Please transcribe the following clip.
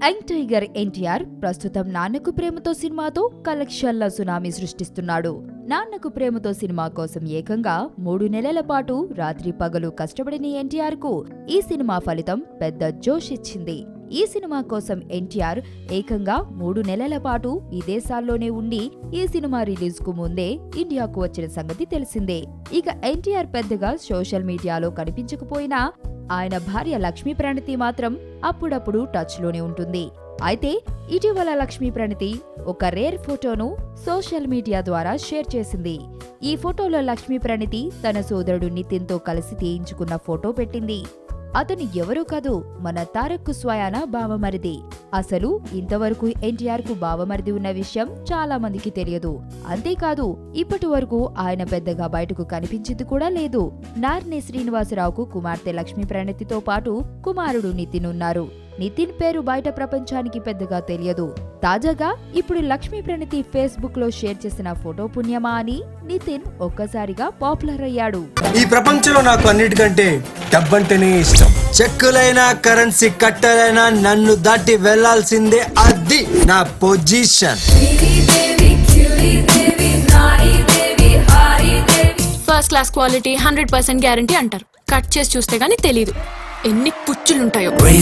Young tiger NTR ప్రస్తుతం నాన్నకు ప్రేమతో సినిమాతో కలెక్షన్ల సునామీ సృష్టిస్తున్నాడు. నాన్నకు ప్రేమతో సినిమా కోసం ఏకంగా 3 నెలల పాటు రాత్రి పగలు కష్టపడిన ఎన్టీఆర్ కు ఈ సినిమా ఫలితం పెద్ద జోష్ ఇచ్చింది. ఈ సినిమా కోసం ఎన్టీఆర్ ఏకంగా 3 నెలల పాటు విదేశాల్లోనే ఉండి ఈ సినిమా రిలీజ్ కు ముందే ఇండియాకు వచ్చిన సంగతి తెలిసిందే. ఇక ఎన్టీఆర్ పెద్దగా సోషల్ మీడియాలో కనిపించకపోయినా ఆయన భార్య లక్ష్మీ ప్రణతి మాత్రం అప్పుడప్పుడు టచ్ లోనే ఉంటుంది. అయితే ఇటీవల లక్ష్మీ ప్రణతి ఒక రేర్ ఫోటోను సోషల్ మీడియా ద్వారా షేర్ చేసింది. ఈ ఫోటోలో లక్ష్మీ ప్రణతి తన సోదరుడు నితిన్ తో కలిసి తీయించుకున్న ఫోటో పెట్టింది. అతను ఎవరూ కాదు, మన తారక్ స్వయాన బావమరిది. అసలు ఇంతవరకు ఎన్టీఆర్ కు బావమరిది ఉన్న విషయం చాలా మందికి తెలియదు. అంతేకాదు ఇప్పటి వరకు ఆయన పెద్దగా బయటకు కనిపించింది కూడా లేదు. నార్నే శ్రీనివాసరావుకు కుమార్తె లక్ష్మీ ప్రణతితో పాటు కుమారుడు నితిన్ ఉన్నారు. నితిన్ పేరు బయట ప్రపంచానికి పెద్దగా తెలియదు. తాజాగా ఇప్పుడు లక్ష్మీ ప్రణతి ఫేస్బుక్ లో షేర్ చేసిన ఫోటో పుణ్యమా అని నితిన్ ఒక్కసారిగా పాపులర్ అయ్యాడు. ఈ ప్రపంచంలో నాకు అన్నిటికంటే డబ్బంటేనే ఇష్టం. చెక్కులైనా కరెన్సీ కట్టలైనా నన్ను దాటి వెళ్లాల్సిందే, అది నా position. First class quality 100% guarantee అంటారు. కట్ చేసి చూస్తే గానీ తెలీదు ఎన్ని పుచ్చులుంటాయో.